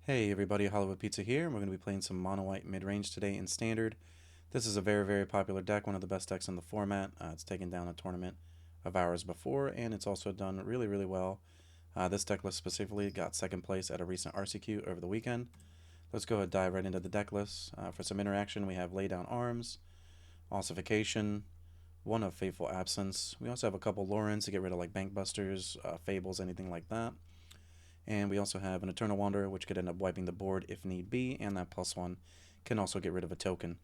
Hey everybody, Hollywoodpizza here, and we're going to be playing some Mono White Midrange today in Standard. This is a very, very popular deck, one of the best decks in the format. It's taken down a tournament of ours before, and it's also done really, really well. This deck list specifically got second place at a recent RCQ over the weekend. Let's go ahead and dive right into the deck list. For some interaction, we have Lay Down Arms, Ossification, one of Fateful Absence. We also have a couple Laurens to get rid of like Bankbusters, Fables, anything like that. And we also have an Eternal Wanderer, which could end up wiping the board if need be, and that +1 can also get rid of a token.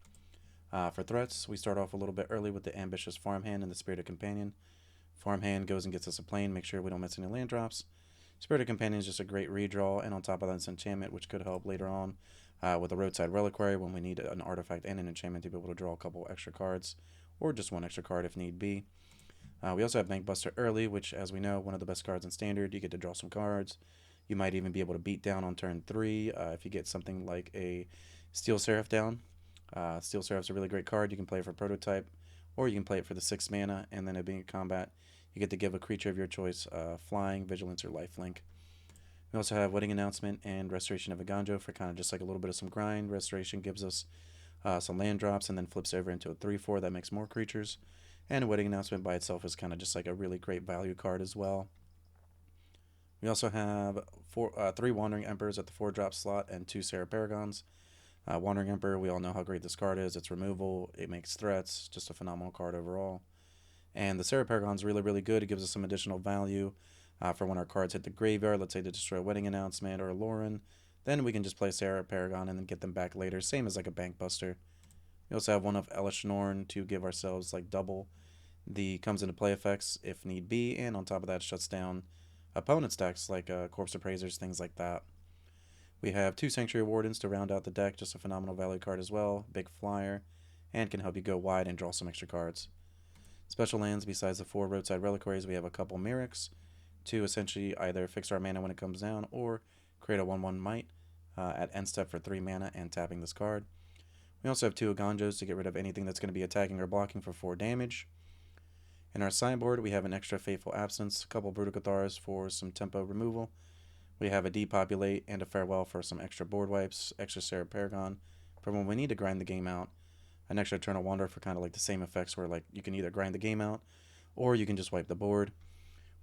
For threats, we start off a little bit early with the Ambitious Farmhand and the Spirited Companion. Farmhand goes and gets us a plane, make sure we don't miss any land drops. Spirited Companion is just a great redraw, and on top of that, it's enchantment, which could help later on with a Roadside Reliquary when we need an artifact and an enchantment to be able to draw a couple extra cards, or just one extra card if need be. We also have Bankbuster early, which, as we know, one of the best cards in Standard. You get to draw some cards. You might even be able to beat down on turn 3 if you get something like a Steel Seraph down. Steel Seraph's a really great card. You can play it for Prototype, or you can play it for the 6 mana, and then it being a combat, you get to give a creature of your choice Flying, Vigilance, or Lifelink. We also have Wedding Announcement and Restoration of Aganjo for kind of just like a little bit of some grind. Restoration gives us some land drops and then flips over into a 3/4 that makes more creatures. And Wedding Announcement by itself is kind of just like a really great value card as well. We also have 3 Wandering Emperors at the 4-drop slot and 2 Serra Paragons. Wandering Emperor, we all know how great this card is. It's removal, it makes threats, just a phenomenal card overall. And the Serra Paragon's really, really good. It gives us some additional value for when our cards hit the graveyard. Let's say to destroy a Wedding Announcement or a Lauren. Then we can just play Serra Paragon and then get them back later. Same as like a Bankbuster. We also have one of Elish Norn to give ourselves like double the comes into play effects if need be. And on top of that, shuts down opponent's decks like Corpse Appraisers, things like that. We have 2 Sanctuary Wardens to round out the deck, just a phenomenal value card as well, big flyer, and can help you go wide and draw some extra cards. Special lands, besides the 4 Roadside Reliquaries, we have a couple Myrics to essentially either fix our mana when it comes down or create a 1/1 Might at end step for 3 mana and tapping this card. We also have 2 Aganjos to get rid of anything that's going to be attacking or blocking for 4 damage. In our sideboard, we have an extra Fateful Absence, a couple Brutal Cathars for some tempo removal. We have a Depopulate and a Farewell for some extra board wipes, extra Serra Paragon for when we need to grind the game out, an extra Eternal Wanderer for kind of like the same effects where like you can either grind the game out or you can just wipe the board.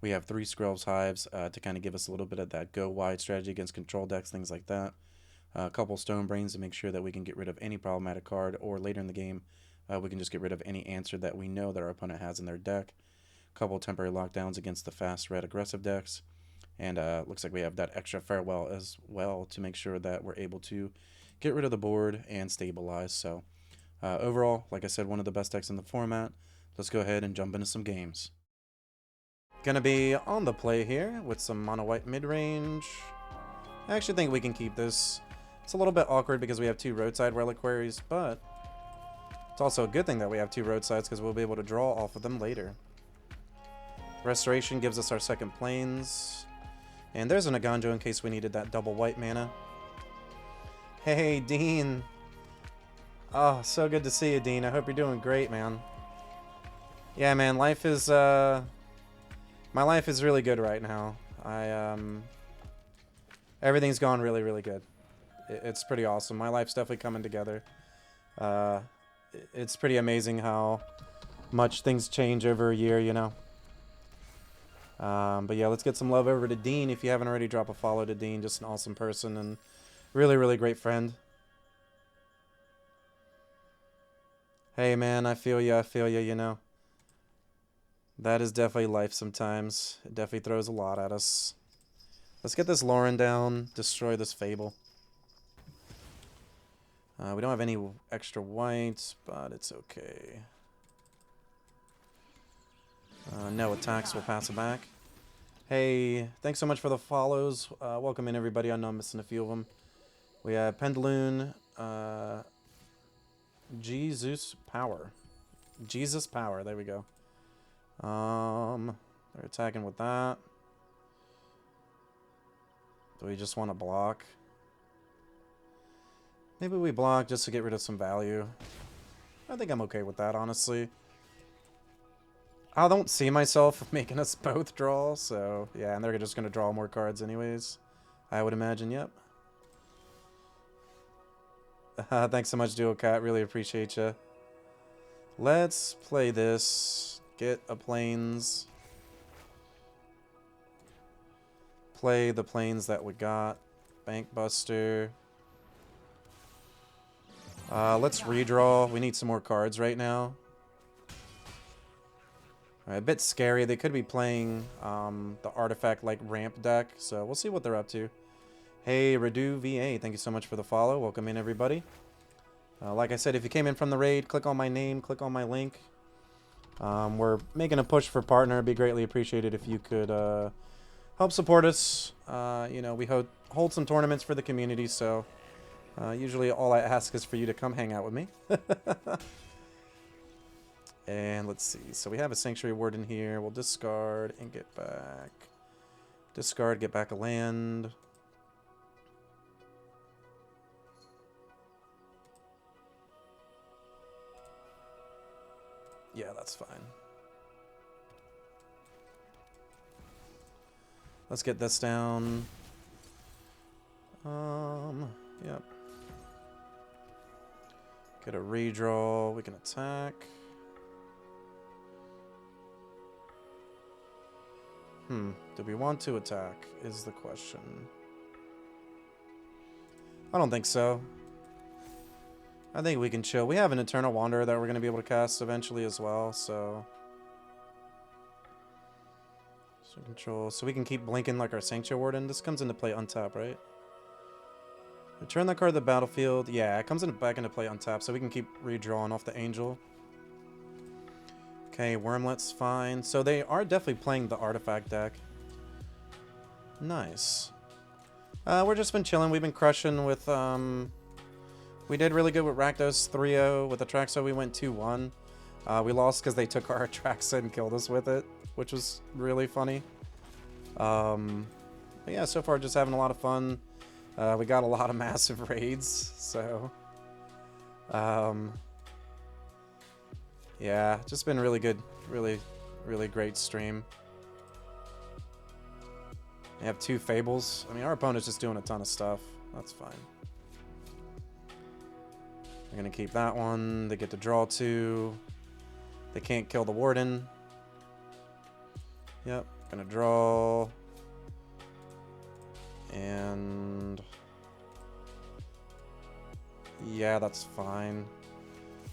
We have 3 Skrelv's Hives to kind of give us a little bit of that go wide strategy against control decks, things like that. A couple Stone Brains to make sure that we can get rid of any problematic card, or later in the game we can just get rid of any answer that we know that our opponent has in their deck. A couple temporary lockdowns against the fast red aggressive decks. And looks like we have that extra Farewell as well to make sure that we're able to get rid of the board and stabilize. So overall, like I said, one of the best decks in the format. Let's go ahead and jump into some games. Gonna be on the play here with some Mono White Midrange. I actually think we can keep this. It's a little bit awkward because we have 2 Roadside Reliquaries, but it's also a good thing that we have 2 Roadsides because we'll be able to draw off of them later. Restoration gives us our 2nd Plains. And there's an Aganjo in case we needed that double white mana. Hey, Dean. Oh, so good to see you, Dean. I hope you're doing great, man. Yeah, man, life is, my life is really good right now. Everything's gone really, really good. It's pretty awesome. My life's definitely coming together. It's pretty amazing how much things change over a year, you know. But yeah, let's get some love over to Dean. If you haven't already, drop a follow to Dean. Just an awesome person and really, really great friend. Hey, man, I feel you, you know. That is definitely life sometimes. It definitely throws a lot at us. Let's get this Lauren down, destroy this Fable. We don't have any extra whites, but it's okay. No attacks, we'll pass it back. Hey, thanks so much for the follows. Welcome in, everybody. I know I'm missing a few of them. We have Pendaloon, Jesus Power. Jesus Power, there we go. They're attacking with that. Do we just want to block? Maybe we block just to get rid of some value. I think I'm okay with that, honestly. I don't see myself making us both draw, so yeah, and they're just going to draw more cards anyways. I would imagine, yep. Thanks so much, Duo Cat. Really appreciate you. Let's play this. Get a planes. Play the planes that we got. Bankbuster. Let's redraw. We need some more cards right now. Alright, a bit scary. They could be playing the artifact-like ramp deck, so we'll see what they're up to. Hey, Redu VA, thank you so much for the follow. Welcome in, everybody. Like I said, if you came in from the raid, click on my name, click on my link. We're making a push for partner. It'd be greatly appreciated if you could help support us. You know, we hold some tournaments for the community, so usually all I ask is for you to come hang out with me. And let's see. So we have a Sanctuary Ward in here. We'll discard and get back. Discard, get back a land. Yeah, that's fine. Let's get this down. Yep. Get a redraw. We can attack. Do we want to attack is the question. I don't think so. I think we can chill. We have an Eternal Wanderer that we're going to be able to cast eventually as well, so... control. So we can keep blinking like our Sanctuary Warden. This comes into play untap, right? Return that card to the battlefield. Yeah, it comes back into play untap, so we can keep redrawing off the Angel. Okay, Wormlet's fine. So they are definitely playing the artifact deck. Nice. We're just been chilling. We've been crushing with... We did really good with Rakdos 3-0. With Atraxa, we went 2-1. We lost because they took our Atraxa and killed us with it, which was really funny. But yeah, so far just having a lot of fun. We got a lot of massive raids, so... yeah, just been really good. Really, really great stream. We have 2 Fables. I mean, our opponent's just doing a ton of stuff. That's fine. We're going to keep that one. They get to draw 2. They can't kill the Warden. Yep, going to draw. And... yeah, that's fine.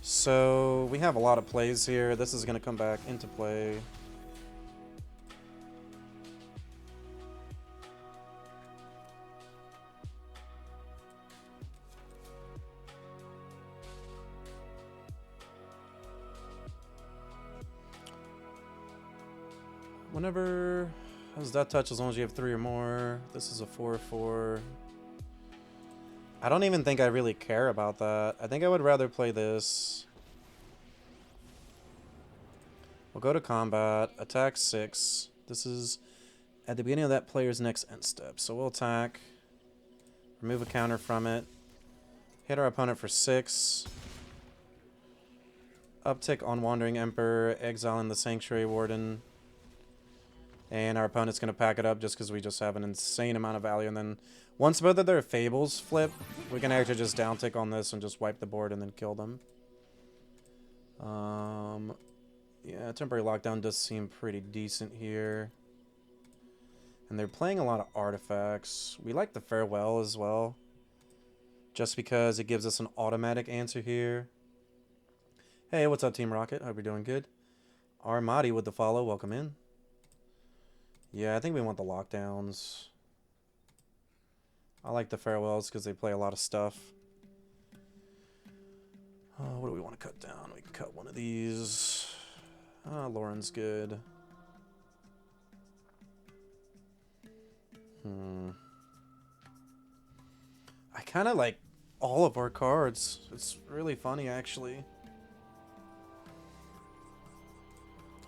So, we have a lot of plays here. This is going to come back into play. Whenever has that touch, as long as you have 3 or more. This is a 4/4. I don't even think I really care about that. I think I would rather play this. We'll go to combat, attack 6. This is at the beginning of that player's next end step. So we'll attack, remove a counter from it, hit our opponent for 6. Uptick on Wandering Emperor, exiling the Sanctuary Warden. And our opponent's going to pack it up just because we just have an insane amount of value. And then once both of their Fables flip, we can actually just downtick on this and just wipe the board and then kill them. Yeah, Temporary Lockdown does seem pretty decent here. And they're playing a lot of artifacts. We like the Farewell as well, just because it gives us an automatic answer here. Hey, what's up, Team Rocket? Hope you're doing good. Armadi with the follow. Welcome in. Yeah, I think we want the lockdowns. I like the Farewells because they play a lot of stuff. What do we want to cut down? We can cut one of these. Lauren's good. I kind of like all of our cards. It's really funny, actually.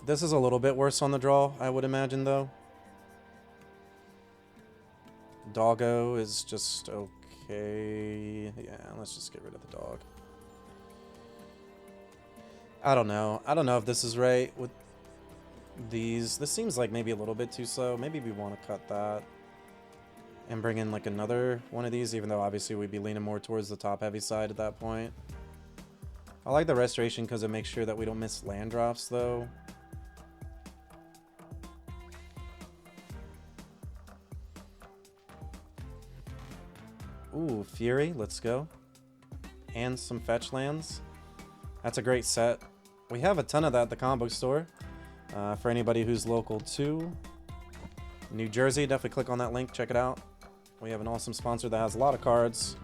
This is a little bit worse on the draw, I would imagine, though. Doggo is just okay. Yeah, let's just get rid of the dog. I don't know. I don't know if this is right with these. This seems like maybe a little bit too slow. Maybe we want to cut that. and bring in like another one of these, even though obviously we'd be leaning more towards the top heavy side at that point. I like the restoration because it makes sure that we don't miss land drops though. Ooh, Fury, let's go. And some fetch lands. That's a great set. We have a ton of that at the comic book store. For anybody who's local to New Jersey, definitely click on that link, check it out. We have an awesome sponsor that has a lot of cards.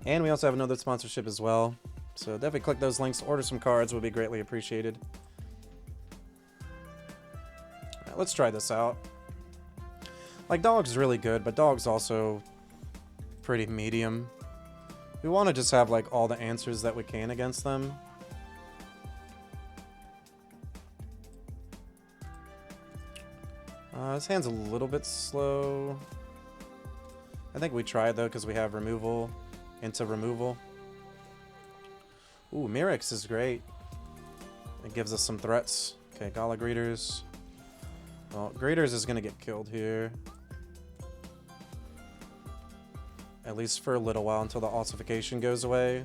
And we also have another sponsorship as well. So definitely click those links, order some cards, would be greatly appreciated. Right, let's try this out. Like, Dog's really good, but Dog's also pretty medium. We want to just have like all the answers that we can against them. His hand's a little bit slow. I think we tried though because we have removal into removal. Ooh, Mirrex is great. It gives us some threats. Okay, Gala Greeters. Well, Greeters is going to get killed here. At least for a little while until the ossification goes away.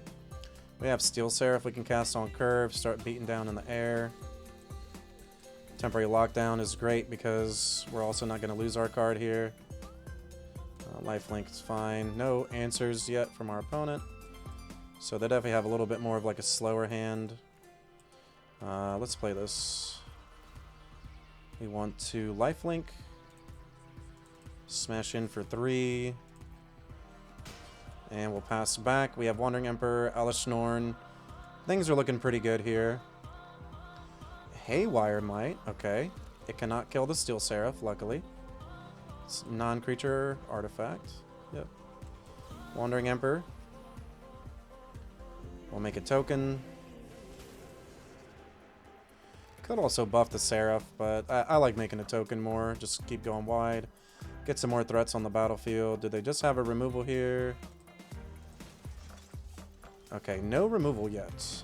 We have Steel Seraph we can cast on curve, start beating down in the air. Temporary Lockdown is great because we're also not going to lose our card here. Lifelink is fine. No answers yet from our opponent. So they definitely have a little bit more of like a slower hand. Let's play this. We want to lifelink. Smash in for 3. And we'll pass back. We have Wandering Emperor, Alice Norn. Things are looking pretty good here. Haywire Might. Okay. It cannot kill the Steel Seraph, luckily. It's non-creature artifact. Yep. Wandering Emperor. We'll make a token. Could also buff the Seraph, but I like making a token more. Just keep going wide. Get some more threats on the battlefield. Do they just have a removal here? Okay, no removal yet.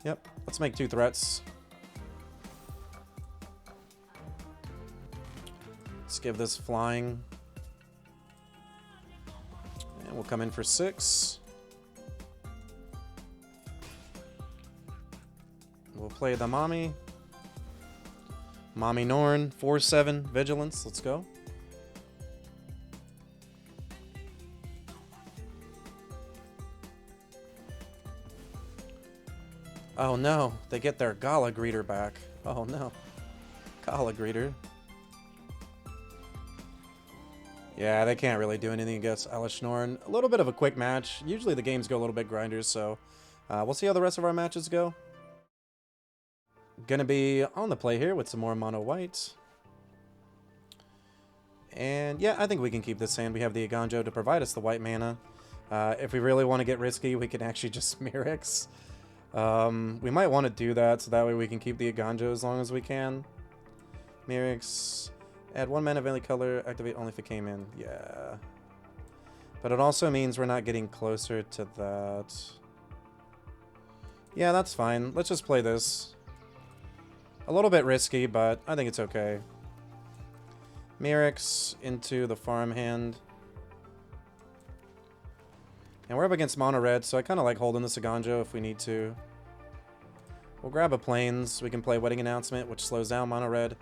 Yep, let's make 2 threats. Let's give this flying. And we'll come in for 6. We'll play the Mommy. Mommy Norn, 4/7 Vigilance. Let's go. Oh no, they get their Gala Greeter back. Oh no. Gala Greeter. Yeah, they can't really do anything against Alice Norn. A little bit of a quick match. Usually the games go a little bit grinders, so we'll see how the rest of our matches go. Gonna be on the play here with some more Mono White. And yeah, I think we can keep this hand. We have the Aganjo to provide us the white mana. If we really want to get risky, we can actually just Mirrex. We might want to do that, so that way we can keep the Aganjo as long as we can. Mirrex. Add 1 mana of any color, activate only if it came in. Yeah. But it also means we're not getting closer to that. Yeah, that's fine. Let's just play this. A little bit risky, but I think it's okay. Mirrex into the farm hand. And we're up against mono red, so I kind of like holding this Aganjo if we need to. We'll grab a Plains. We can play Wedding Announcement, which slows down mono red.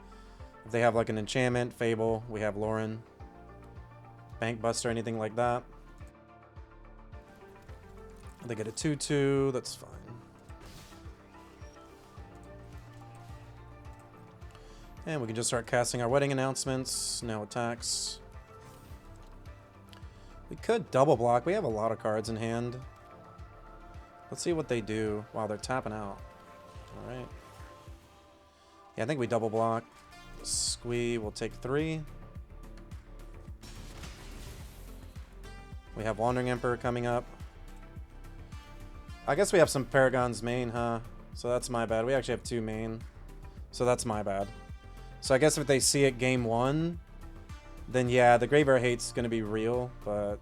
If they have like an enchantment, Fable, we have Lauren. Bank Buster, anything like that. They get a 2/2, that's fine. And we can just start casting our Wedding Announcements. No attacks. We could double block. We have a lot of cards in hand. Let's see what they do while they're tapping out. Alright. Yeah, I think we double block. Squee will take 3. We have Wandering Emperor coming up. I guess we have some Paragon's main, huh? So that's my bad. We actually have 2 main. So that's my bad. So I guess if they see it game 1, then yeah, the Graveyard Hate's going to be real, but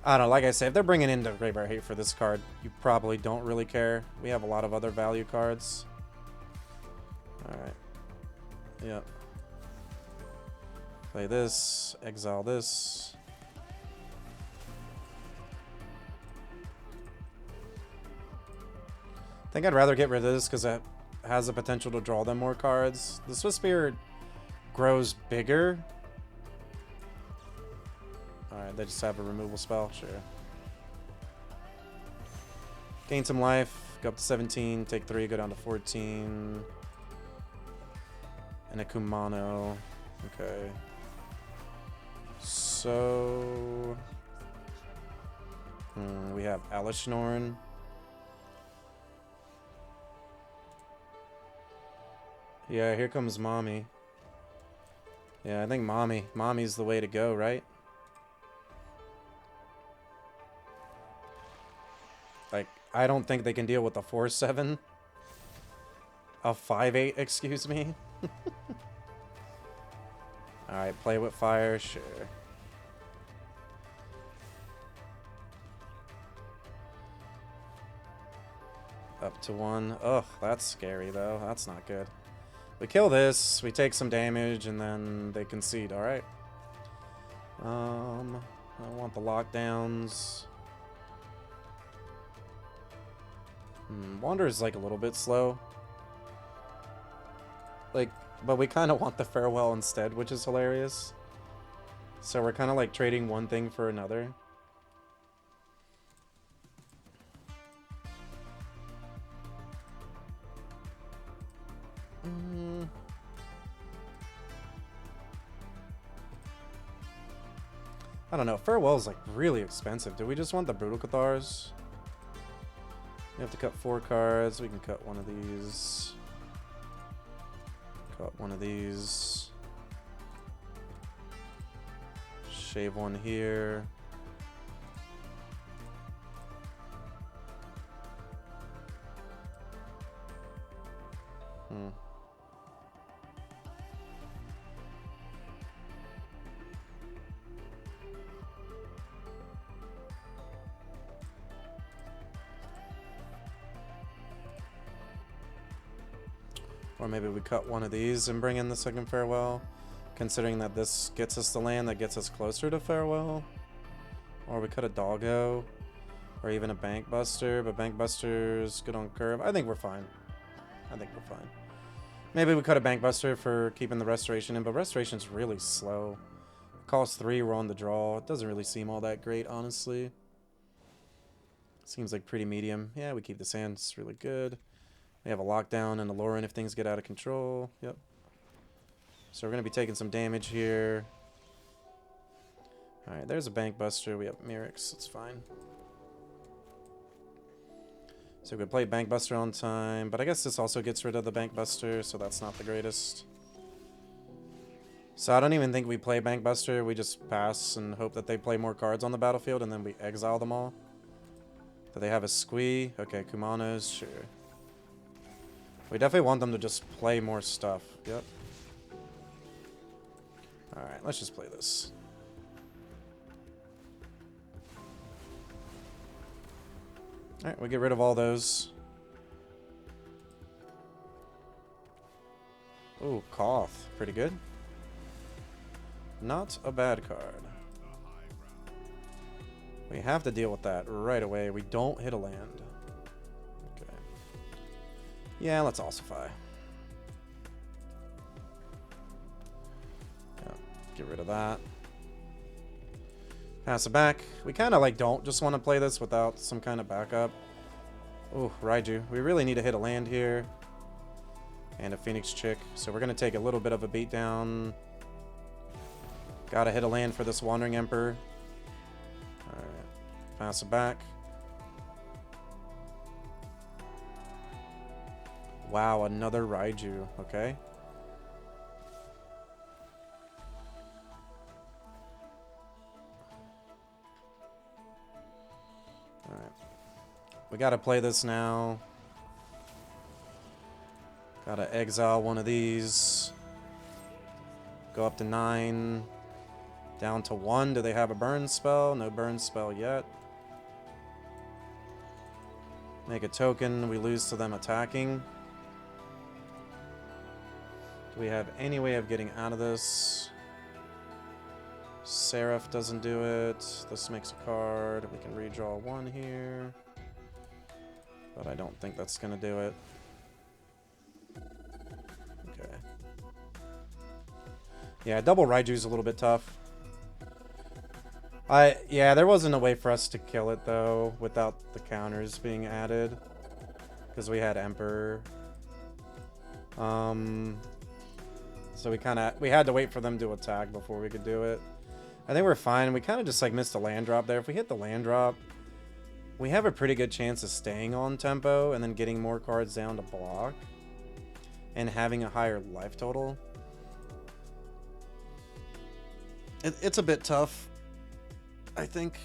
I don't know, like I said, if they're bringing in the Graveyard Hate for this card, you probably don't really care. We have a lot of other value cards. Alright. Yep. Play this, exile this. I think I'd rather get rid of this because it has the potential to draw them more cards. The Swift Spear grows bigger. Alright, they just have a removal spell, sure. Gain some life, go up to 17, take 3, go down to 14. And a Kumano. Okay. So... we have Alishnorn. Yeah, here comes Mommy. Yeah, I think Mommy's the way to go, right? Like, I don't think they can deal with a 4/7. A 5/8, excuse me. Alright, play with fire, sure. Up to 1. Ugh, that's scary though. That's not good. We kill this, we take some damage, and then they concede. Alright. I don't want the lockdowns. Wander is like a little bit slow. Like, but we kind of want the Farewell instead, which is hilarious. So we're kind of like trading one thing for another. I don't know. Farewell is like really expensive. Do we just want the Brutal Cathars? We have to cut 4 cards. We can cut one of these. Cut one of these. Shave one here. Or maybe we cut one of these and bring in the second Farewell, considering that this gets us the land that gets us closer to Farewell. Or we cut a Doggo, or even a Bank Buster, but Bank Buster's good on curve. I think we're fine. I think we're fine. Maybe we cut a Bank Buster for keeping the Restoration in, but Restoration's really slow. Cost 3, we're on the draw. It doesn't really seem all that great, honestly. Seems like pretty medium. Yeah, we keep the sand. It's really good. We have a lockdown and a Lauren if things get out of control. Yep. So we're going to be taking some damage here. Alright, there's a Bank Buster. We have Mirrex. It's fine. So we play Bank Buster on time. But I guess this also gets rid of the Bank Buster, so that's not the greatest. So I don't even think we play Bank Buster. We just pass and hope that they play more cards on the battlefield, and then we exile them all. Do they have a Squee? Okay, Kumanos. Sure. We definitely want them to just play more stuff. Yep. Alright, let's just play this. Alright, we get rid of all those. Ooh, Koth. Pretty good. Not a bad card. We have to deal with that right away. We don't hit a land. Yeah, let's ossify. Yeah, get rid of that. Pass it back. We kind of like don't just want to play this without some kind of backup. Oh, Raiju. We really need to hit a land here. And a Phoenix Chick. So we're going to take a little bit of a beatdown. Gotta hit a land for this Wandering Emperor. Alright. Pass it back. Wow, another Raiju. Okay. Alright. We gotta play this now. Gotta exile one of these. Go up to 9. Down to 1. Do they have a burn spell? No burn spell yet. Make a token. We lose to them attacking. Do we have any way of getting out of this? Seraph doesn't do it. This makes a card. We can redraw 1 here. But I don't think that's going to do it. Okay. Yeah, double Raiju's a little bit tough. Yeah, there wasn't a way for us to kill it, though, without the counters being added. Because we had Emperor. So we had to wait for them to attack before we could do it. I think we're fine. We kind of just, like, missed a land drop there. If we hit the land drop, we have a pretty good chance of staying on tempo and then getting more cards down to block. And having a higher life total. It's a bit tough, I think.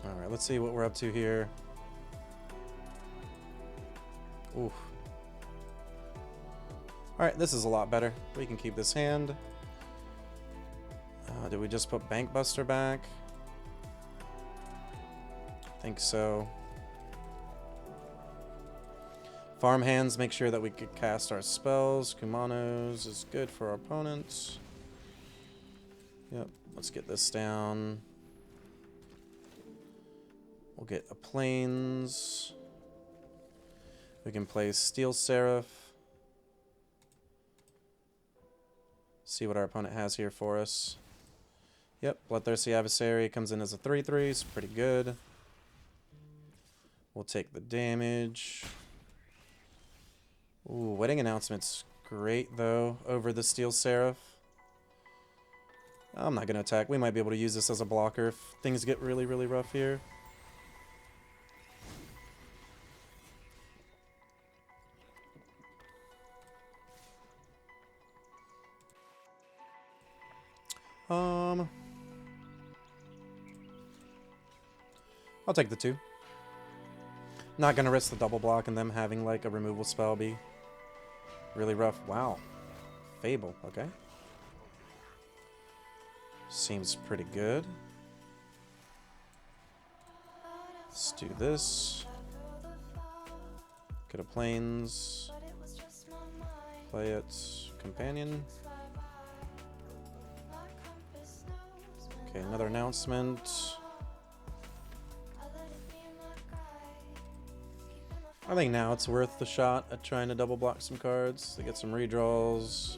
Alright, let's see what we're up to here. Oof. Alright, this is a lot better. We can keep this hand. Did we just put Bankbuster back? I think so. Farm hands, make sure that we could cast our spells. Kumanos is good for our opponents. Yep, let's get this down. We'll get a Plains. We can play Steel Seraph. See what our opponent has here for us. Yep, Bloodthirsty Adversary comes in as a 3/3. It's pretty good. We'll take the damage. Ooh, Wedding Announcement's great, though, over the Steel Seraph. I'm not going to attack. We might be able to use this as a blocker if things get really, really rough here. I'll take the 2. Not gonna risk the double block and them having like a removal spell be really rough. Wow. Fable, okay. Seems pretty good. Let's do this. Get a Plains. Play it. Companion. Okay, another announcement. I think now it's worth the shot at trying to double block some cards to get some redraws.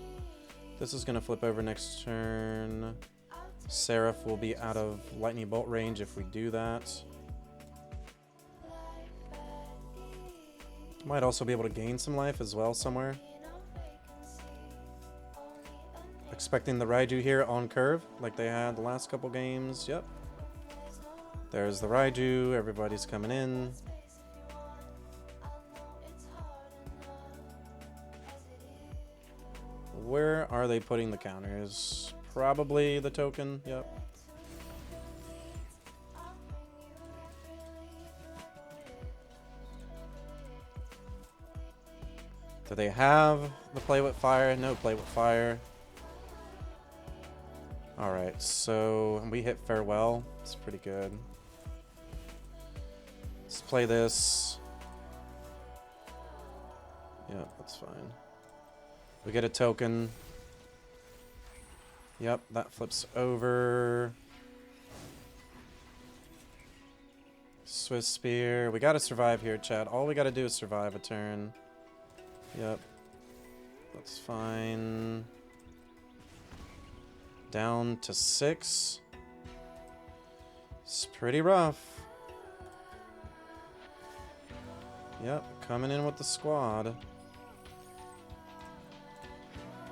This is going to flip over next turn. Seraph will be out of Lightning Bolt range if we do that. Might also be able to gain some life as well somewhere. Expecting the Raiju here on curve like they had the last couple games. Yep. There's the Raiju. Everybody's coming in. Where are they putting the counters? Probably the token. Yep. Do they have the Play with Fire? No Play with Fire. Alright, so we hit Farewell. It's pretty good. Let's play this. Yep, that's fine. We get a token. Yep, that flips over. Swiss Spear. We gotta survive here, chat. All we gotta do is survive a turn. Yep. That's fine. Down to 6. It's pretty rough. Yep, coming in with the squad.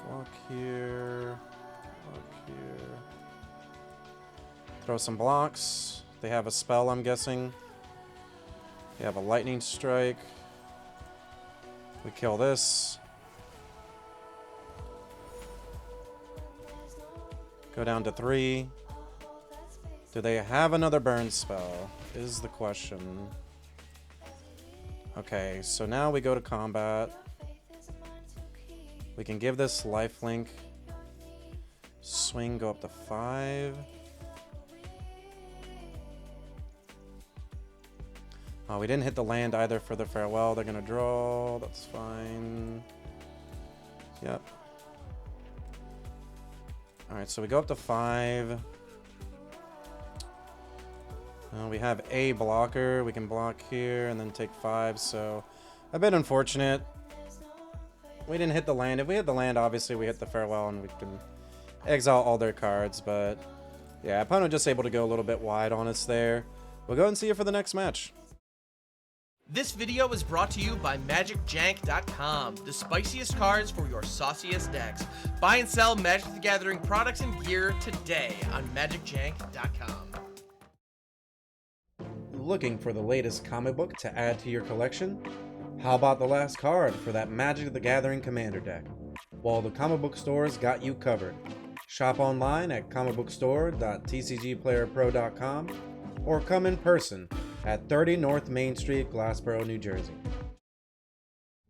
Walk here. Walk here. Throw some blocks. They have a spell, I'm guessing. They have a lightning strike. We kill this. Go down to 3. Do they have another burn spell? Is the question. Okay, so now we go to combat. We can give this lifelink. Swing, go up to 5. Oh, we didn't hit the land either for the farewell. They're gonna draw. That's fine. Yep. Alright, so we go up to 5. We have a blocker. We can block here and then take 5, so a bit unfortunate. We didn't hit the land. If we hit the land, obviously we hit the farewell and we can exile all their cards, but yeah, opponent just able to go a little bit wide on us there. We'll go and see you for the next match. This video is brought to you by MagicJank.com, the spiciest cards for your sauciest decks. Buy and sell Magic the Gathering products and gear today on MagicJank.com. Looking for the latest comic book to add to your collection? How about the last card for that Magic the Gathering Commander deck? Well, the comic book store's got you covered. Shop online at comicbookstore.tcgplayerpro.com or come in person at 30 North Main Street, Glassboro, New Jersey.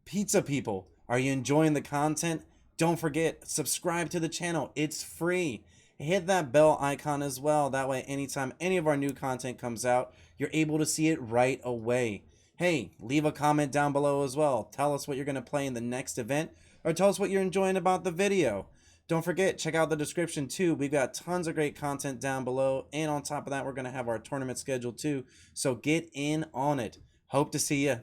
Pizza people, are you enjoying the content? Don't forget, subscribe to the channel. It's free. Hit that bell icon as well. That way, anytime any of our new content comes out, you're able to see it right away. Hey, leave a comment down below as well. Tell us what you're going to play in the next event, or tell us what you're enjoying about the video. Don't forget, check out the description too. We've got tons of great content down below, and on top of that, we're going to have our tournament schedule too, so get in on it. Hope to see you.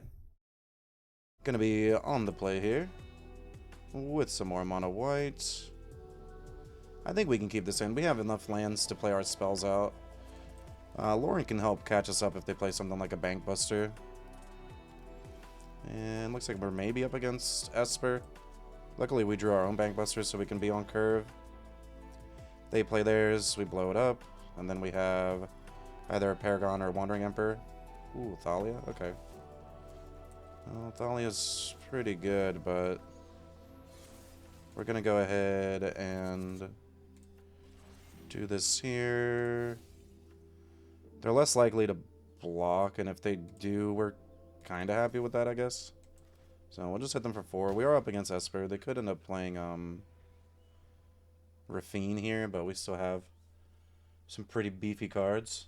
Going to be on the play here with some more mono white. I think we can keep this in. We have enough lands to play our spells out. Lauren can help catch us up if they play something like a Bank Buster. And looks like we're maybe up against Esper. Luckily, we drew our own Bank Buster so we can be on curve. They play theirs, we blow it up. And then we have either a Paragon or a Wandering Emperor. Ooh, Thalia? Okay. Well, Thalia's pretty good, but we're going to go ahead and do this here. They're less likely to block, and if they do, we're kind of happy with that, I guess. So we'll just hit them for 4. We are up against Esper. They could end up playing Rafine here, but we still have some pretty beefy cards.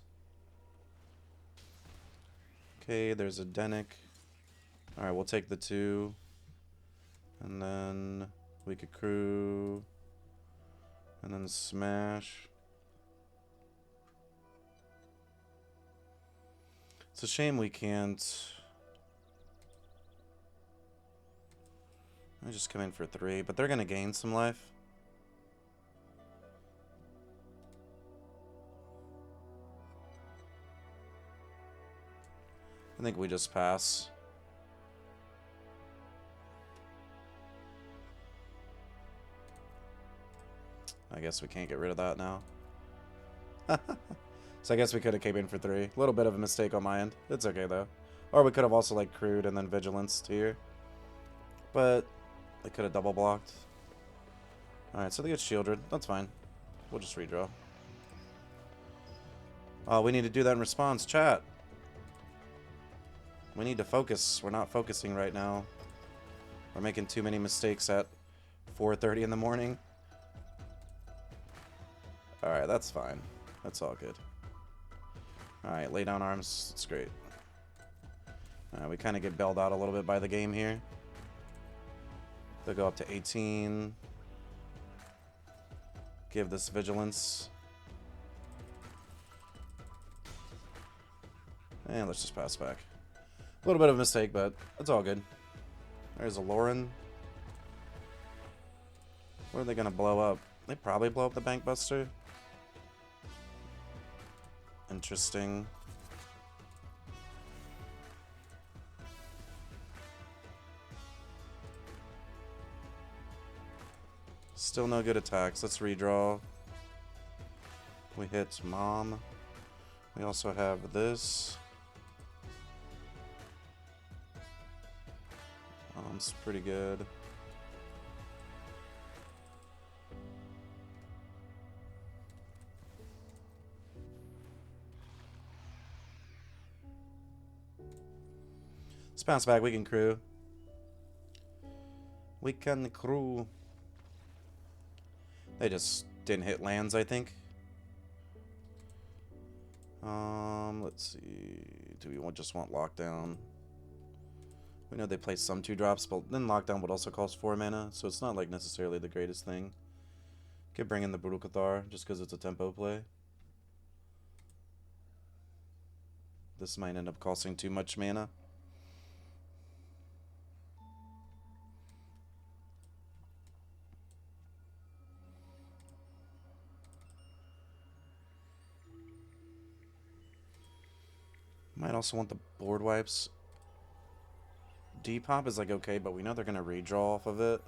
Okay, there's a Denick. Alright, we'll take the 2. And then we could crew. And then smash. It's a shame we can't. I just come in for 3, but they're going to gain some life. I think we just pass. I guess we can't get rid of that now. So I guess we could have came in for 3. A little bit of a mistake on my end. It's okay though. Or we could have also like crewed and then vigilance here. But they could have double blocked. Alright, so they get shielded. That's fine. We'll just redraw. Oh, we need to do that in response. Chat. We need to focus. We're not focusing right now. We're making too many mistakes at 4:30 in the morning. Alright, that's fine. That's all good. Alright, lay down arms. That's great. We kind of get bailed out a little bit by the game here. They'll go up to 18. Give this vigilance. And let's just pass back. A little bit of a mistake, but it's all good. There's a Lauren. What are they going to blow up? They probably blow up the Bank Buster. Interesting. Still no good attacks. Let's redraw. We hit Mom. We also have this. Mom's pretty good. Let's bounce back. We can crew. We can crew. They just didn't hit lands, I think. Let's see. Do we just want lockdown? We know they play some 2-drops, but then lockdown would also cost 4 mana, so it's not like necessarily the greatest thing. Could bring in the Brutal Cathar just because it's a tempo play. This might end up costing too much mana. Might also want the board wipes. Depop is like okay, but we know they're gonna redraw off of it.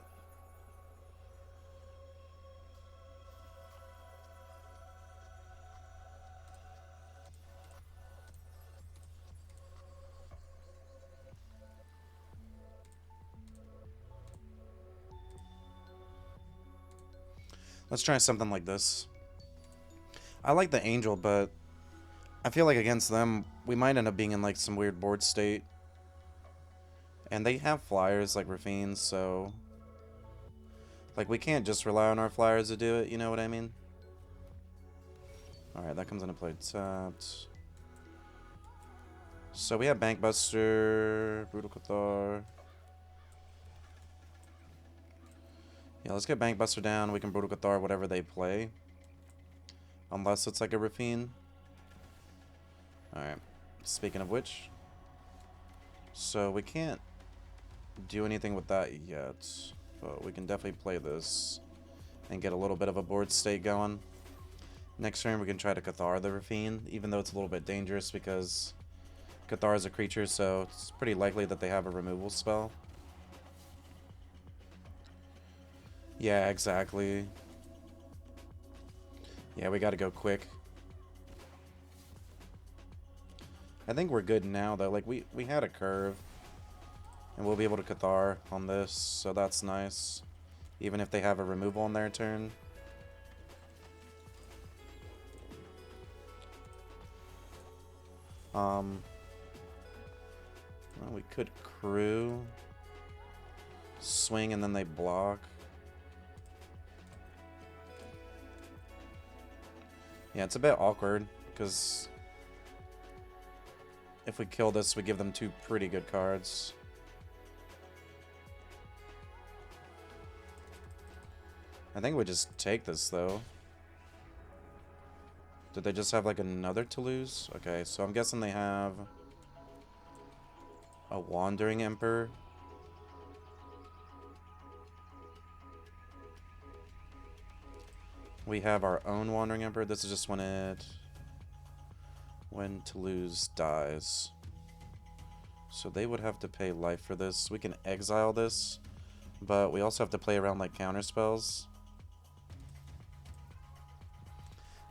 Let's try something like this. I like the Angel, but I feel like against them, we might end up being in like some weird board state. And they have flyers like Rafines, so like we can't just rely on our flyers to do it, you know what I mean? Alright, that comes into play tapped. So we have Bankbuster, Brutal Cathar. Yeah, let's get Bankbuster down. We can Brutal Cathar whatever they play. Unless it's like a Rafine. Alright, speaking of which. So we can't do anything with that yet. But we can definitely play this and get a little bit of a board state going. Next turn we can try to Cathar the Rafine, even though it's a little bit dangerous because Cathar is a creature, so it's pretty likely that they have a removal spell. Yeah, exactly. Yeah, we gotta go quick. I think we're good now, though. Like, we had a curve. And we'll be able to Cathar on this, so that's nice. Even if they have a removal on their turn. Well, we could crew. Swing and then they block. Yeah, it's a bit awkward, because if we kill this, we give them 2 pretty good cards. I think we just take this, though. Did they just have, like, another to lose? Okay, so I'm guessing they have a Wandering Emperor. We have our own Wandering Emperor. This is just when Toulouse dies. So they would have to pay life for this. We can exile this, but we also have to play around like counter spells.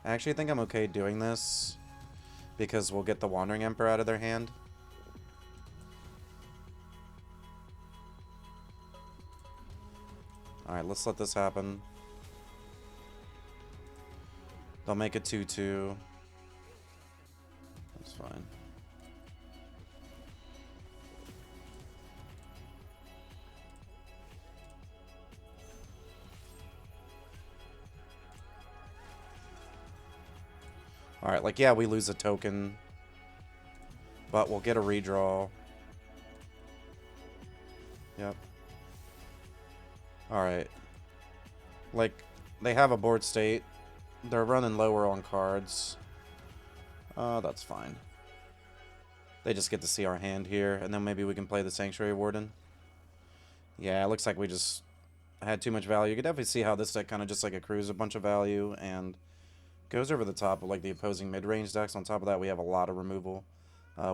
I actually think I'm okay doing this because we'll get the Wandering Emperor out of their hand. Alright, let's let this happen. They'll make a 2/2. That's fine. Alright, like, yeah, we lose a token. But we'll get a redraw. Yep. Alright. Like, they have a board state. They're running lower on cards. That's fine. They just get to see our hand here, and then maybe we can play the Sanctuary Warden. Yeah, it looks like we just had too much value. You can definitely see how this deck kind of just like accrues a bunch of value and goes over the top of like the opposing mid-range decks. On top of that, we have a lot of removal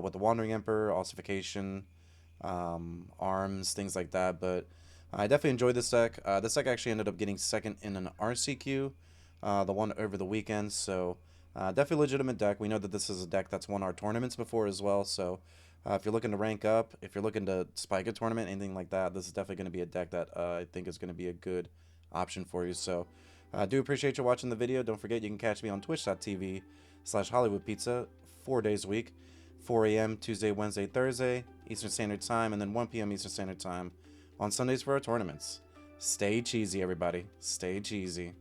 with the Wandering Emperor, Ossification, Arms, things like that. But I definitely enjoyed this deck. This deck actually ended up getting second in an RCQ, the one over the weekend. So definitely legitimate deck. We know that this is a deck that's won our tournaments before as well. So if you're looking to rank up, if you're looking to spike a tournament, anything like that, this is definitely going to be a deck that I think is going to be a good option for you. So I do appreciate you watching the video. Don't forget you can catch me on twitch.tv/HollywoodPizza 4 days a week. 4 a.m. Tuesday, Wednesday, Thursday, Eastern Standard Time, and then 1 p.m. Eastern Standard Time on Sundays for our tournaments. Stay cheesy, everybody. Stay cheesy.